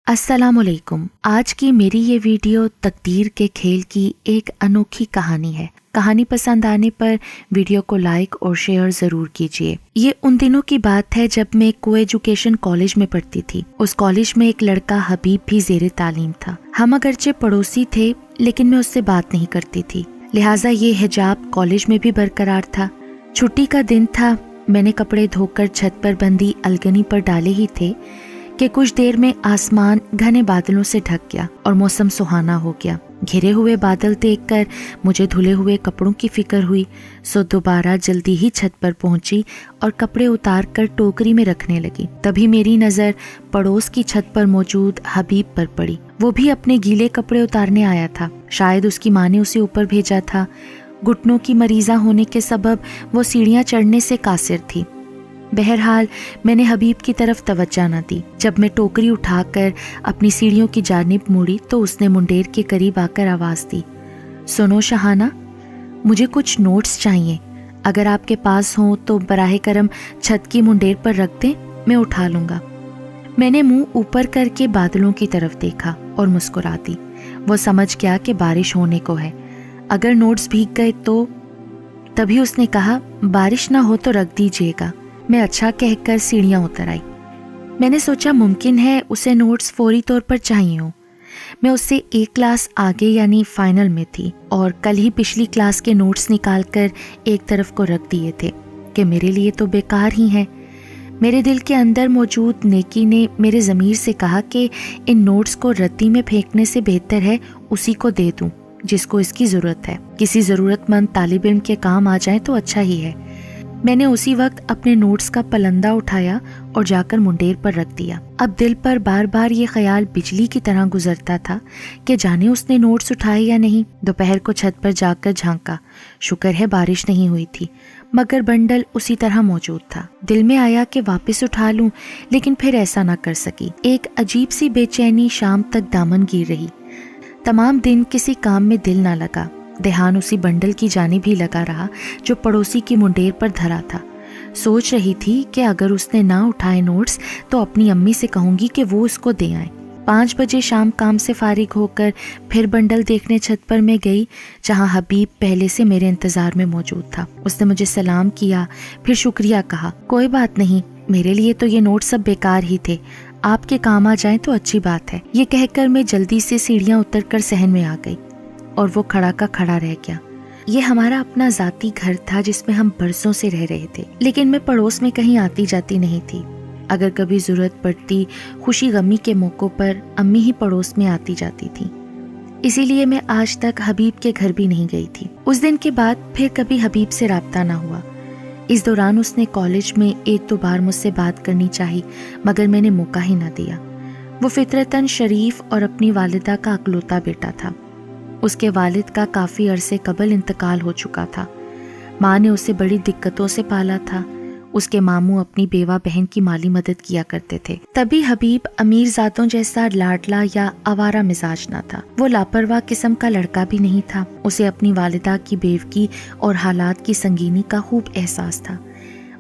अस्सलामुअलैकुम। आज की मेरी ये वीडियो तकदीर के खेल की एक अनोखी कहानी है। कहानी पसंद आने पर वीडियो को लाइक और शेयर जरूर कीजिए। ये उन दिनों की बात है जब मैं को एजुकेशन कॉलेज में पढ़ती थी। उस कॉलेज में एक लड़का हबीब भी ज़ेरे तालीम था। हम अगरचे पड़ोसी थे लेकिन मैं उससे बात नहीं करती थी, लिहाजा ये हिजाब कॉलेज में भी बरकरार था। छुट्टी का दिन था। मैंने कपड़े धोकर छत पर बंदी अलगनी पर डाले ही थे कि कुछ देर में आसमान घने बादलों से ढक गया और मौसम सुहाना हो गया। घिरे हुए बादल देखकर मुझे धुले हुए कपड़ों की फिक्र हुई, सो दोबारा जल्दी ही छत पर पहुंची और कपड़े उतार कर टोकरी में रखने लगी। तभी मेरी नज़र पड़ोस की छत पर मौजूद हबीब पर पड़ी। वो भी अपने गीले कपड़े उतारने आया था। शायद उसकी माँ ने उसे ऊपर भेजा था। घुटनों की मरीज़ा होने के सबब वो सीढ़ियाँ चढ़ने से कासिर थी। बहरहाल मैंने हबीब की तरफ तवज्जो न दी। जब मैं टोकरी उठाकर अपनी सीढ़ियों की जानिब मुड़ी तो उसने मुंडेर के करीब आकर आवाज़ दी, सुनो शहाना, मुझे कुछ नोट्स चाहिए। अगर आपके पास हो तो बराह करम छत की मुंडेर पर रख दें, मैं उठा लूँगा। मैंने मुंह ऊपर करके बादलों की तरफ देखा और मुस्कुरा दी। वो समझ गया कि बारिश होने को है, अगर नोट्स भीग गए तो। तभी उसने कहा, बारिश ना हो तो रख दीजिएगा। मैं अच्छा कहकर सीढ़ियाँ उतर आई। मैंने सोचा मुमकिन है उसे नोट्स फौरी तौर पर चाहिए हो। मैं उससे एक क्लास आगे यानी फाइनल में थी और कल ही पिछली क्लास के नोट्स निकालकर एक तरफ को रख दिए थे कि मेरे लिए तो बेकार ही हैं। मेरे दिल के अंदर मौजूद नेकी ने मेरे ज़मीर से कहा कि इन नोट्स को रद्दी में फेंकने से बेहतर है उसी को दे दूं जिसको इसकी ज़रूरत है। किसी ज़रूरतमंद तालिब इल्म के काम आ जाए तो अच्छा ही है। मैंने उसी वक्त अपने नोट्स का पलंदा उठाया और जाकर मुंडेर पर रख दिया। अब दिल पर बार बार ये ख्याल बिजली की तरह गुजरता था कि जाने उसने नोट्स उठाए या नहीं। दोपहर को छत पर जाकर झांका, शुक्र है बारिश नहीं हुई थी, मगर बंडल उसी तरह मौजूद था। दिल में आया कि वापस उठा लूं, लेकिन फिर ऐसा ना कर सकी। एक अजीब सी बेचैनी शाम तक दामन गिर रही। तमाम दिन किसी काम में दिल ना लगा। ध्यान उसी बंडल की जानिब ही लगा रहा जो पड़ोसी की मुंडेर पर धरा था। सोच रही थी कि अगर उसने ना उठाए नोट्स तो अपनी अम्मी से कहूंगी कि वो उसको दे आए। 5 बजे शाम काम से फारिग होकर फिर बंडल देखने छत पर मैं गई, जहां हबीब पहले से मेरे इंतजार में मौजूद था। उसने मुझे सलाम किया, फिर शुक्रिया कहा। कोई बात नहीं, मेरे लिए तो ये नोट्स सब बेकार ही थे, आपके काम आ जाए तो अच्छी बात है। ये कहकर मैं जल्दी से सीढ़ियाँ उतर कर सहन में आ गई और वो खड़ा का खड़ा रह गया। ये हमारा अपना ज़ाती घर था जिसमें हम बरसों से रह रहे थे, लेकिन मैं पड़ोस में कहीं आती जाती नहीं थी। अगर कभी ज़रूरत पड़ती, खुशी गमी के मौक़ों पर अम्मी ही पड़ोस में आती जाती थी। इसीलिए मैं आज तक हबीब के घर भी नहीं गई थी। उस दिन के बाद फिर कभी हबीब से राब्ता ना हुआ। इस दौरान उसने कॉलेज में 1-2 बार मुझसे बात करनी चाही, मगर मैंने मौका ही ना दिया। वो फितरतन शरीफ और अपनी वालिदा का अकलौता बेटा था। उसके वालिद का काफ़ी अरसे कबल इंतकाल हो चुका था। माँ ने उसे बड़ी दिक्कतों से पाला था। उसके मामू अपनी बेवा बहन की माली मदद किया करते थे। तभी हबीब अमीर ज़ातों जैसा लाडला या आवारा मिजाज ना था। वो लापरवाह किस्म का लड़का भी नहीं था। उसे अपनी वालिदा की बेवकी और हालात की संगीनी का खूब एहसास था।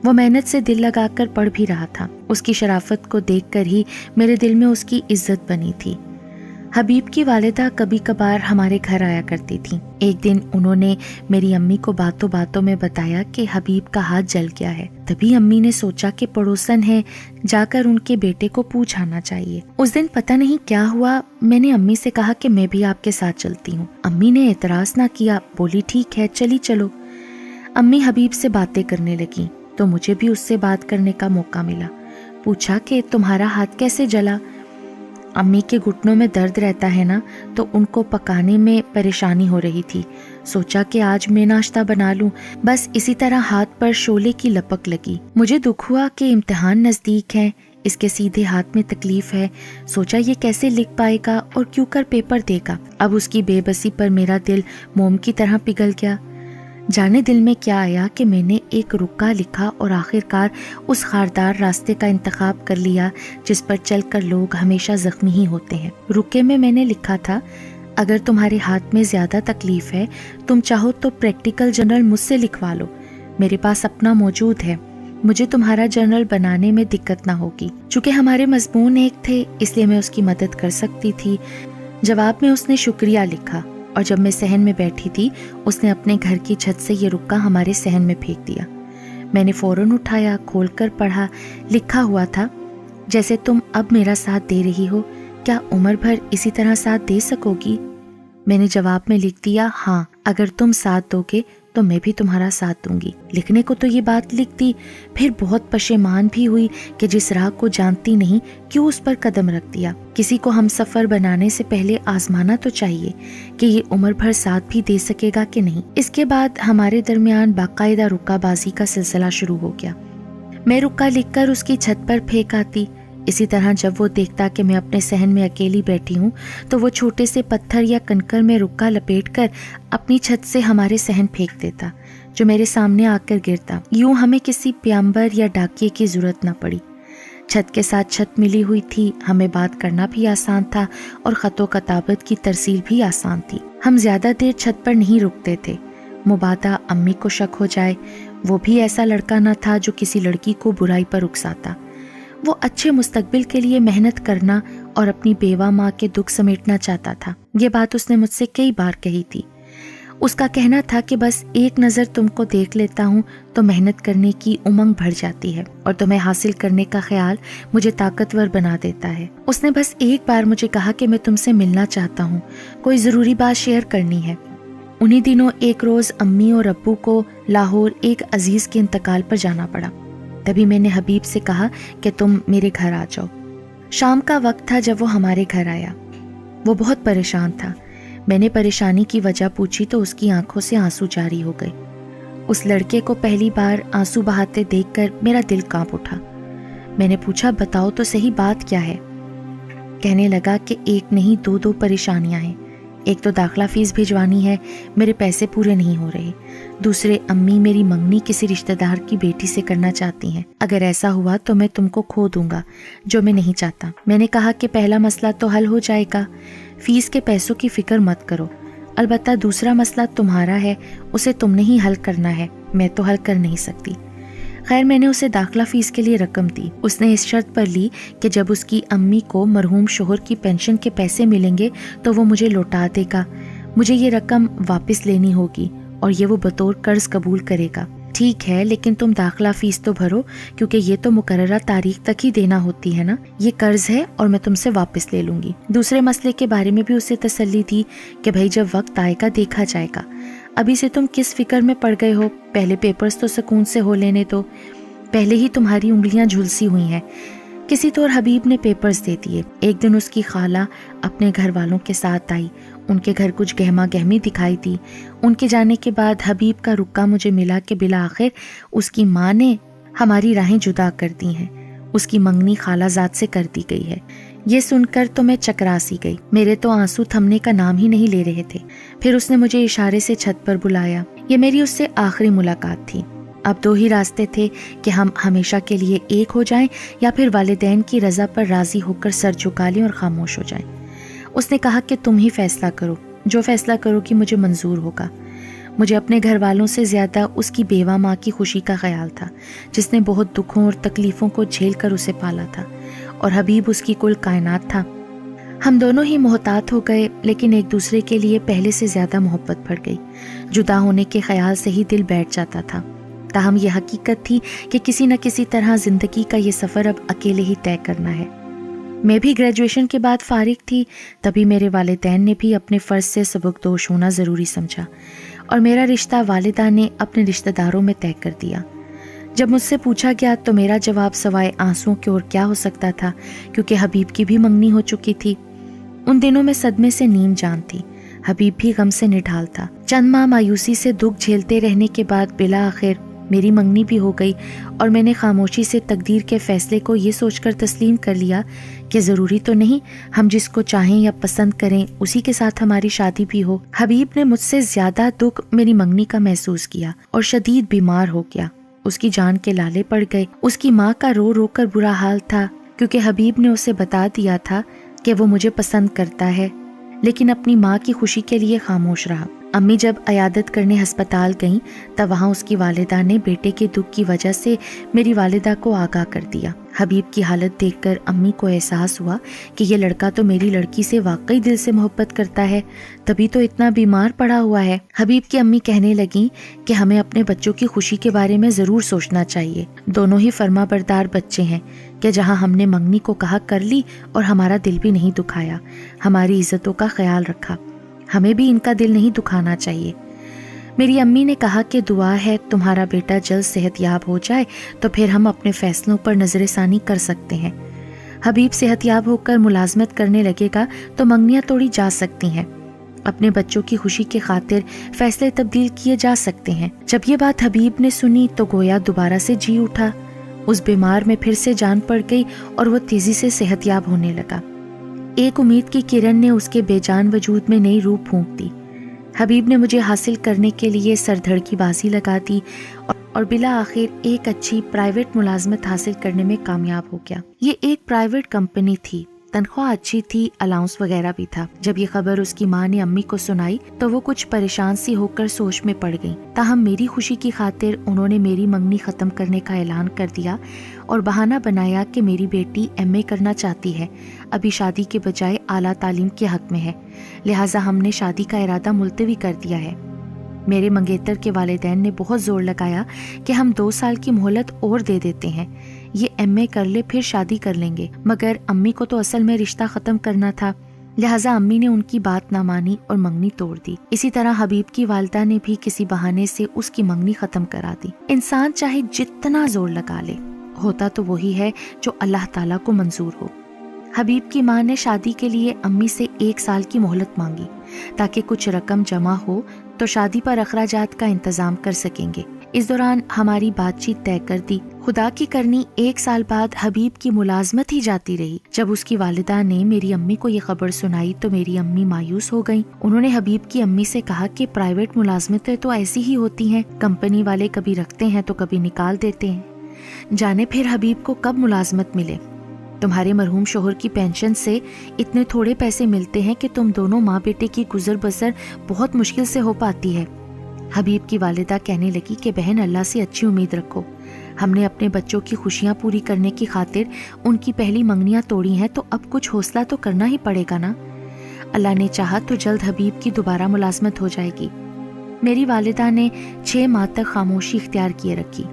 वो मेहनत से दिल लगाकर पढ़ भी रहा था। उसकी शराफत को देखकर ही मेरे दिल में उसकी इज्जत बनी थी। हबीब की वालिदा कभी कभार हमारे घर आया करती थी। एक दिन उन्होंने मेरी अम्मी को बातों बातों में बताया कि हबीब का हाथ जल गया है। तभी अम्मी ने सोचा कि पड़ोसन है, जाकर उनके बेटे को पूछ आना चाहिए। उस दिन पता नहीं क्या हुआ, मैंने अम्मी से कहा कि मैं भी आपके साथ चलती हूँ। अम्मी ने एतराज ना किया, बोली ठीक है चली चलो। अम्मी हबीब से बातें करने लगी तो मुझे भी उससे बात करने का मौका मिला। पूछा कि तुम्हारा हाथ कैसे जला? अम्मी के घुटनों में दर्द रहता है ना, तो उनको पकाने में परेशानी हो रही थी। सोचा कि आज मैं नाश्ता बना लूं। बस इसी तरह हाथ पर शोले की लपक लगी। मुझे दुख हुआ कि इम्तिहान नज़दीक है, इसके सीधे हाथ में तकलीफ है। सोचा ये कैसे लिख पाएगा और क्यों कर पेपर देगा। अब उसकी बेबसी पर मेरा दिल मोम की तरह पिघल गया। जाने दिल में क्या आया कि मैंने एक रुका लिखा और आखिरकार उस खारदार रास्ते का इंतखाब कर लिया जिस पर चलकर लोग हमेशा जख्मी ही होते हैं। रुके में मैंने लिखा था, अगर तुम्हारे हाथ में ज़्यादा तकलीफ है, तुम चाहो तो प्रैक्टिकल जनरल मुझसे लिखवा लो, मेरे पास अपना मौजूद है। मुझे तुम्हारा जर्नल बनाने में दिक्कत ना होगी। चूंकि हमारे मजमून एक थे इसलिए मैं उसकी मदद कर सकती थी। जवाब में उसने शुक्रिया लिखा और जब मैं सहन में बैठी थी उसने अपने घर की छत से ये रुक्का हमारे सहन में फेंक दिया। मैंने फौरन उठाया, खोलकर पढ़ा। लिखा हुआ था, जैसे तुम अब मेरा साथ दे रही हो, क्या उम्र भर इसी तरह साथ दे सकोगी? मैंने जवाब में लिख दिया, हाँ, अगर तुम साथ दोगे तो मैं भी तुम्हारा साथ दूंगी। लिखने को तो ये बात लिख दी, फिर बहुत पशेमान भी हुई कि जिस राह को जानती नहीं क्यों उस पर कदम रख दिया। किसी को हम सफर बनाने से पहले आजमाना तो चाहिए कि ये उम्र भर साथ भी दे सकेगा कि नहीं। इसके बाद हमारे दरमियान बाकायदा रुक्काबाजी का सिलसिला शुरू हो गया। मैं रुक्का लिखकर उसकी छत पर फेंक आती। इसी तरह जब वो देखता कि मैं अपने सहन में अकेली बैठी हूँ तो वो छोटे से पत्थर या कंकर में रुक्का लपेटकर अपनी छत से हमारे सहन फेंक देता, जो मेरे सामने आकर गिरता। यूं हमें किसी प्याम्बर या डाकिये की जरूरत न पड़ी। छत के साथ छत मिली हुई थी, हमें बात करना भी आसान था और खतो कताबत की तरसील भी आसान थी। हम ज्यादा देर छत पर नहीं रुकते थे, मुबादा अम्मी को शक हो जाए। वो भी ऐसा लड़का न था जो किसी लड़की को बुराई पर उकसाता। वो अच्छे मुस्तकबिल के लिए मेहनत करना और अपनी बेवा माँ के दुख समेटना चाहता था। ये बात उसने मुझसे कई बार कही थी। उसका कहना था कि बस एक नज़र तुमको देख लेता हूँ तो मेहनत करने की उमंग बढ़ जाती है और तुम्हें हासिल करने का ख्याल मुझे ताकतवर बना देता है। उसने बस एक बार मुझे कहा कि मैं तुमसे मिलना चाहता हूँ, कोई ज़रूरी बात शेयर करनी है। उन्हीं दिनों एक रोज़ अम्मी और अब्बू को लाहौर एक अजीज़ के इंतकाल पर जाना पड़ा। तभी मैंने हबीब से कहा कि तुम मेरे घर आ जाओ। शाम का वक्त था जब वो हमारे घर आया। वो बहुत परेशान था। मैंने परेशानी की वजह पूछी तो उसकी आंखों से आंसू जारी हो गए। उस लड़के को पहली बार आंसू बहाते देखकर मेरा दिल कांप उठा। मैंने पूछा, बताओ तो सही बात क्या है? कहने लगा कि एक नहीं दो परेशानियां हैं। एक तो दाखिला फीस भिजवानी है, मेरे पैसे पूरे नहीं हो रहे। दूसरे, अम्मी मेरी मंगनी किसी रिश्तेदार की बेटी से करना चाहती हैं। अगर ऐसा हुआ तो मैं तुमको खो दूंगा, जो मैं नहीं चाहता। मैंने कहा कि पहला मसला तो हल हो जाएगा, फीस के पैसों की फिक्र मत करो। अलबत्ता दूसरा मसला तुम्हारा है, उसे तुमने ही हल करना है, मैं तो हल कर नहीं सकती। खैर, मैंने उसे दाखिला फीस के लिए रकम दी। उसने इस शर्त पर ली कि जब उसकी अम्मी को मरहूम शोहर की पेंशन के पैसे मिलेंगे तो वो मुझे लौटा देगा। मुझे ये रकम वापस लेनी होगी और ये वो बतौर कर्ज कबूल करेगा। ठीक है, लेकिन तुम दाखिला फीस तो भरो, क्योंकि ये तो मुकर्ररा तारीख तक ही देना होती है ना। ये कर्ज है और मैं तुमसे वापस ले लूंगी। दूसरे मसले के बारे में भी उसे तसल्ली दी कि भाई जब वक्त आएगा देखा जाएगा। अभी से तुम किस फिक्र में पड़ गए हो, पहले पेपर्स तो सुकून से हो लेने दो। पहले ही तुम्हारी उंगलियां झुलसी हुई हैं। किसी तौर हबीब ने पेपर्स दे दिए। एक दिन उसकी खाला अपने घर वालों के साथ आई। उनके घर कुछ गहमा गहमी दिखाई दी। उनके जाने के बाद हबीब का रुक्का मुझे मिला कि बिला आखिर उसकी माँ ने हमारी राहें जुदा कर दी हैं। उसकी मंगनी खालाजाद से कर दी गई है। ये सुनकर तो मैं चकरा सी गई। मेरे तो आंसू थमने का नाम ही नहीं ले रहे थे। फिर उसने मुझे इशारे से छत पर बुलाया। ये मेरी उससे आखिरी मुलाकात थी। अब दो ही रास्ते थे कि हम हमेशा के लिए एक हो जाएं या फिर वालिदैन की रजा पर राजी होकर सर झुका लें और खामोश हो जाएं। उसने कहा कि तुम ही फैसला करो, जो फैसला करोगी मुझे मंजूर होगा। मुझे अपने घर वालों से ज्यादा उसकी बेवा माँ की खुशी का ख्याल था, जिसने बहुत दुखों और तकलीफों को झेल कर उसे पाला था, और हबीब उसकी कुल कायनात था। हम दोनों ही मोहतात हो गए, लेकिन एक दूसरे के लिए पहले से ज्यादा मोहब्बत बढ़ गई। जुदा होने के ख्याल से ही दिल बैठ जाता था। ताहम यह हकीकत थी कि किसी न किसी तरह जिंदगी का ये सफर अब अकेले ही तय करना है। मैं भी ग्रेजुएशन के बाद फारिग थी, तभी मेरे वालिदैन ने भी अपने फ़र्ज से सबकदोश होना ज़रूरी समझा और मेरा रिश्ता वालिदा ने अपने रिश्तेदारों में तय कर दिया। जब मुझसे पूछा गया तो मेरा जवाब सवाए आंसुओं के और क्या हो सकता था, क्योंकि हबीब की भी मंगनी हो चुकी थी। उन दिनों में सदमे से नीम जान थी। हबीब भी गम से निढाल था। चंद माह मायूसी से दुख झेलते रहने के बाद बिला आखिर मेरी मंगनी भी हो गई और मैंने खामोशी से तकदीर के फैसले को ये सोचकर तस्लीम कर लिया कि ज़रूरी तो नहीं हम जिसको चाहें या पसंद करें उसी के साथ हमारी शादी भी हो। हबीब ने मुझसे ज़्यादा दुख मेरी मंगनी का महसूस किया और शदीद बीमार हो गया। उसकी जान के लाले पड़ गए। उसकी माँ का रो रो कर बुरा हाल था, क्योंकि हबीब ने उसे बता दिया था कि वो मुझे पसंद करता है, लेकिन अपनी माँ की खुशी के लिए खामोश रहा। अम्मी जब अयादत करने हस्पताल गईं तब वहाँ उसकी वालिदा ने बेटे के दुख की वजह से मेरी वालिदा को आगाह कर दिया। हबीब की हालत देखकर अम्मी को एहसास हुआ कि ये लड़का तो मेरी लड़की से वाकई दिल से मोहब्बत करता है, तभी तो इतना बीमार पड़ा हुआ है। हबीब की अम्मी कहने लगी कि हमें अपने बच्चों की खुशी के बारे में ज़रूर सोचना चाहिए। दोनों ही फर्माबरदार बच्चे हैं कि जहाँ हमने मंगनी को कहा कर ली और हमारा दिल भी नहीं दुखाया, हमारी इज्जतों का ख्याल रखा, हमें भी इनका दिल नहीं दुखाना चाहिए। मेरी अम्मी ने कहा कि दुआ है तुम्हारा बेटा जल्द सेहतयाब हो जाए तो फिर हम अपने फैसलों पर नजरसानी कर सकते हैं। हबीब सेहतयाब होकर मुलाजमत करने लगेगा तो मंगनियाँ तोड़ी जा सकती हैं, अपने बच्चों की खुशी के खातिर फैसले तब्दील किए जा सकते हैं। जब ये बात हबीब ने सुनी तो गोया दोबारा से जी उठा। उस बीमार में फिर से जान पड़ गई और वो तेजी से सेहतयाब होने लगा। एक उम्मीद की किरण ने उसके बेजान वजूद में नई रूह फूंक दी। हबीब ने मुझे हासिल करने के लिए सरधड़ की बाजी लगा दी और बिला आखिर एक अच्छी प्राइवेट मुलाजमत हासिल करने में कामयाब हो गया। ये एक प्राइवेट कंपनी थी, तनख्वाह अच्छी थी, अलाउंस वगैरह भी था। जब ये खबर उसकी माँ ने अम्मी को सुनाई तो वो कुछ परेशान सी होकर सोच में पड़ गई। ताहम मेरी खुशी की खातिर उन्होंने मेरी मंगनी खत्म करने का ऐलान कर दिया और बहाना बनाया कि मेरी बेटी एमए करना चाहती है, अभी शादी के बजाय आला तालीम के हक में है, लिहाजा हमने शादी का इरादा मुलतवी कर दिया है। मेरे मंगेतर के वालिदैन ने बहुत जोर लगाया कि हम 2 साल की मोहलत और दे देते हैं, ये एमए कर ले फिर शादी कर लेंगे, मगर अम्मी को तो असल में रिश्ता खत्म करना था, लिहाजा अम्मी ने उनकी बात ना मानी और मंगनी तोड़ दी। इसी तरह हबीब की वालिदा ने भी किसी बहाने से उसकी मंगनी खत्म करा दी। इंसान चाहे जितना जोर लगा ले, होता तो वही है जो अल्लाह ताला को मंजूर हो। हबीब की माँ ने शादी के लिए अम्मी से 1 साल की मोहलत मांगी ताकि कुछ रकम जमा हो तो शादी पर अखराजात का इंतजाम कर सकेंगे। इस दौरान हमारी बातचीत तय कर दी। खुदा की करनी 1 साल बाद हबीब की मुलाजमत ही जाती रही। जब उसकी वालिदा ने मेरी अम्मी को ये खबर सुनाई तो मेरी अम्मी मायूस हो गईं। उन्होंने हबीब की अम्मी से कहा कि प्राइवेट मुलाजमतें तो ऐसी ही होती हैं, कंपनी वाले कभी रखते हैं तो कभी निकाल देते हैं, जाने फिर हबीब को कब मुलाजमत मिले। तुम्हारे मरहूम शोहर की पेंशन से इतने थोड़े पैसे मिलते हैं कि तुम दोनों माँ बेटे की गुजर बसर बहुत मुश्किल से हो पाती है। हबीब की वालिदा कहने लगी कि बहन, अल्लाह से अच्छी उम्मीद रखो, हमने अपने बच्चों की खुशियाँ पूरी करने की खातिर उनकी पहली मंगनियाँ तोड़ी हैं तो अब कुछ हौसला तो करना ही पड़ेगा ना। अल्लाह ने चाहा तो जल्द हबीब की दोबारा मुलाजमत हो जाएगी। मेरी वालिदा ने 6 माह तक खामोशी इख्तियार किए रखी।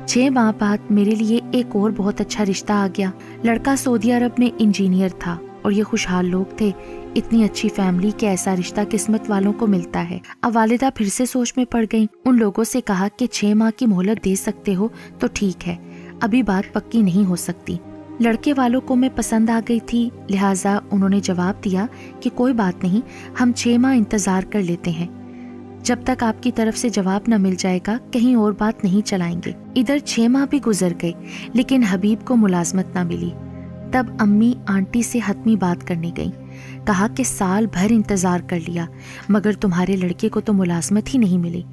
6 माह बाद मेरे लिए एक और बहुत अच्छा रिश्ता आ गया। लड़का सऊदी अरब में इंजीनियर था और ये खुशहाल लोग थे। इतनी अच्छी फैमिली के ऐसा रिश्ता किस्मत वालों को मिलता है। अब वालिदा फिर से सोच में पड़ गई। उन लोगों से कहा कि 6 माह की मोहलत दे सकते हो तो ठीक है, अभी बात पक्की नहीं हो सकती। लड़के वालों को मैं पसंद आ गई थी, लिहाजा उन्होंने जवाब दिया कि कोई बात नहीं, हम 6 माह इंतजार कर लेते हैं, जब तक आपकी तरफ से जवाब न मिल जाएगा कहीं और बात नहीं चलाएंगे। इधर 6 माह भी गुजर गए लेकिन हबीब को मुलाजमत ना मिली। तब अम्मी आंटी से हतमी बात करने गई। कहा कि साल भर इंतजार कर लिया मगर तुम्हारे लड़के को तो मुलाजमत ही नहीं मिली।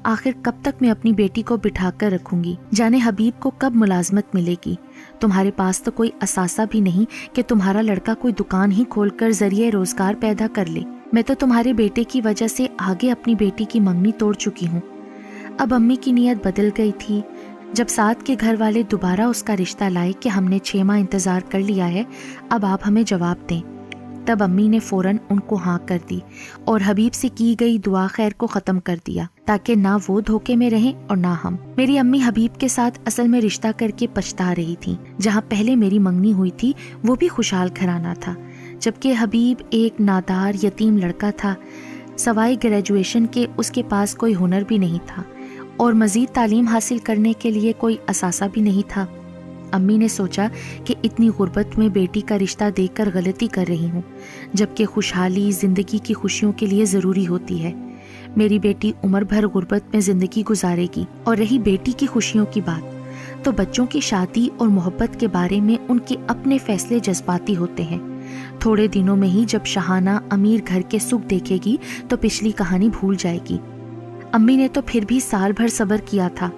आखिर कब तक मैं अपनी बेटी को बिठा कर रखूंगी, जाने हबीब को कब मुलाजमत मिलेगी। तुम्हारे पास तो कोई असासा भी नहीं कि तुम्हारा लड़का कोई दुकान ही खोलकर जरिए रोजगार पैदा कर ले। मैं तो तुम्हारे बेटे की वजह से आगे अपनी बेटी की मंगनी तोड़ चुकी हूँ। अब अम्मी की नीयत बदल गई थी। जब साथ के घर वाले दोबारा उसका रिश्ता लाए कि हमने 6 माह इंतजार कर लिया है, अब आप हमें जवाब दें, तब अम्मी ने फौरन उनको हाँ कर दी और हबीब से की गई दुआ खैर को खत्म कर दिया ताकि ना वो धोखे में रहें और ना हम। मेरी अम्मी हबीब के साथ असल में रिश्ता करके पछता रही थी। जहाँ पहले मेरी मंगनी हुई थी वो भी खुशहाल घराना था, जबकि हबीब एक नादार यतीम लड़का था। सवाई ग्रेजुएशन के उसके पास कोई हुनर भी नहीं था और मजीद तालीम हासिल करने के लिए कोई असासा भी नहीं था। अम्मी ने सोचा कि इतनी गुर्बत में बेटी का रिश्ता देकर गलती कर रही हूँ, जबकि खुशहाली जिंदगी की खुशियों के लिए ज़रूरी होती है। मेरी बेटी उम्र भर गुर्बत में ज़िंदगी गुजारेगी। और रही बेटी की खुशियों की बात, तो बच्चों की शादी और मोहब्बत के बारे में उनके अपने फैसले जज्बाती होते हैं। थोड़े दिनों में ही जब शहाना अमीर घर के सुख देखेगी तो पिछली कहानी भूल जाएगी। अम्मी ने तो फिर भी साल भर सब्र किया था,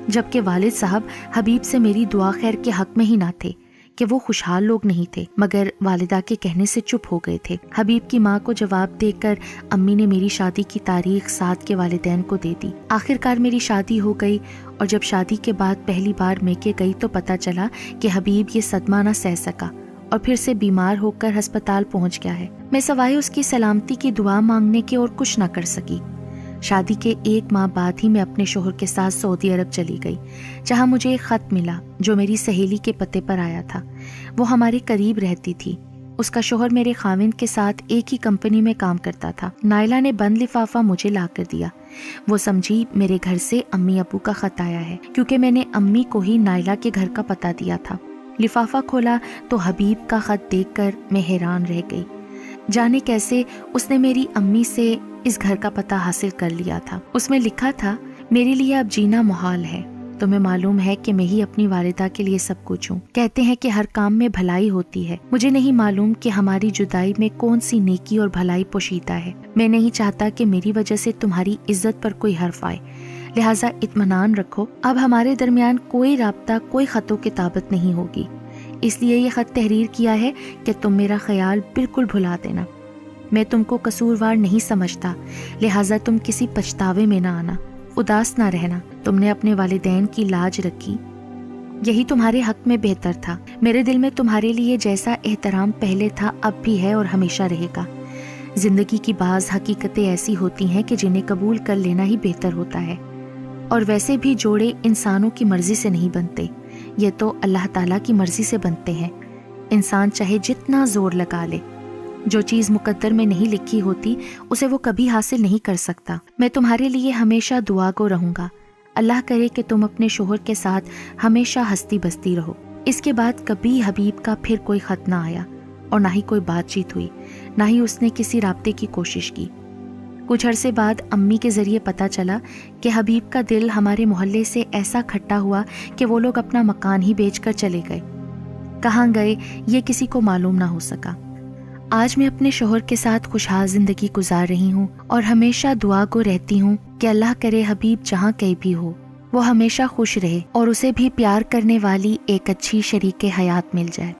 जबकि वालिद साहब हबीब से मेरी दुआ खैर के हक में ही ना थे کہ وہ خوشحال لوگ نہیں تھے، مگر والدہ کے کہنے سے چپ ہو گئے تھے۔ حبیب کی ماں کو جواب دے کر امی نے میری شادی کی تاریخ سعد کے والدین کو دے دی۔ آخر کار میری شادی ہو گئی، اور جب شادی کے بعد پہلی بار میکے گئی تو پتہ چلا کہ حبیب یہ صدمہ نہ سہ سکا اور پھر سے بیمار ہو کر ہسپتال پہنچ گیا ہے۔ میں سوائے اس کی سلامتی کی دعا مانگنے کے اور کچھ نہ کر سکی۔ شادی کے 1 ماہ بعد ہی میں اپنے شوہر کے ساتھ سعودی عرب چلی گئی، جہاں مجھے ایک خط ملا جو میری سہیلی کے پتے پر آیا تھا۔ وہ ہمارے قریب رہتی تھی۔ اس کا شوہر میرے خاوند کے ساتھ ایک ہی کمپنی میں کام کرتا تھا۔ نائلہ نے بند لفافہ مجھے لا کر دیا۔ وہ سمجھی میرے گھر سے امی ابو کا خط آیا ہے، کیونکہ میں نے امی کو ہی نائلہ کے گھر کا پتہ دیا تھا۔ لفافہ کھولا تو حبیب کا خط دیکھ کر میں حیران رہ گئی۔ جانے کیسے اس نے میری امی سے اس گھر کا پتہ حاصل کر لیا تھا۔ اس میں لکھا تھا، میرے لیے اب جینا محال ہے۔ تمہیں معلوم ہے کہ میں ہی اپنی والدہ کے لیے سب کچھ ہوں۔ کہتے ہیں کہ ہر کام میں بھلائی ہوتی ہے۔ مجھے نہیں معلوم کہ ہماری جدائی میں کون سی نیکی اور بھلائی پوشیدہ ہے۔ میں نہیں چاہتا کہ میری وجہ سے تمہاری عزت پر کوئی حرف آئے، لہٰذا اطمینان رکھو، اب ہمارے درمیان کوئی رابطہ، کوئی خط و کتابت نہیں ہوگی۔ اس لیے یہ خط تحریر کیا ہے کہ تم میرا خیال بالکل بھلا دینا۔ میں تم کو قصوروار نہیں سمجھتا، لہٰذا تم کسی پچھتاوے میں نہ آنا، اداس نہ رہنا۔ تم نے اپنے والدین کی لاج رکھی، یہی تمہارے حق میں بہتر تھا۔ میرے دل میں تمہارے لیے جیسا احترام پہلے تھا اب بھی ہے اور ہمیشہ رہے گا۔ زندگی کی بعض حقیقتیں ایسی ہوتی ہیں کہ جنہیں قبول کر لینا ہی بہتر ہوتا ہے، اور ویسے بھی جوڑے انسانوں کی مرضی سے نہیں بنتے، یہ تو اللہ تعالیٰ کی مرضی سے بنتے ہیں۔ انسان چاہے جتنا زور لگا لے، جو چیز مقدر میں نہیں لکھی ہوتی اسے وہ کبھی حاصل نہیں کر سکتا۔ میں تمہارے لیے ہمیشہ دعا گو رہوں گا۔ اللہ کرے کہ تم اپنے شوہر کے ساتھ ہمیشہ ہستی بستی رہو۔ اس کے بعد کبھی حبیب کا پھر کوئی خط نہ آیا، اور نہ ہی کوئی بات چیت ہوئی، نہ ہی اس نے کسی رابطے کی کوشش کی۔ کچھ عرصے بعد امی کے ذریعے پتہ چلا کہ حبیب کا دل ہمارے محلے سے ایسا کھٹا ہوا کہ وہ لوگ اپنا مکان ہی بیچ کر چلے گئے۔ کہاں گئے یہ کسی کو معلوم نہ ہو سکا۔ آج میں اپنے شوہر کے ساتھ خوشحال زندگی گزار رہی ہوں، اور ہمیشہ دعا گو رہتی ہوں کہ اللہ کرے حبیب جہاں کہیں بھی ہو وہ ہمیشہ خوش رہے، اور اسے بھی پیار کرنے والی ایک اچھی شریک حیات مل جائے۔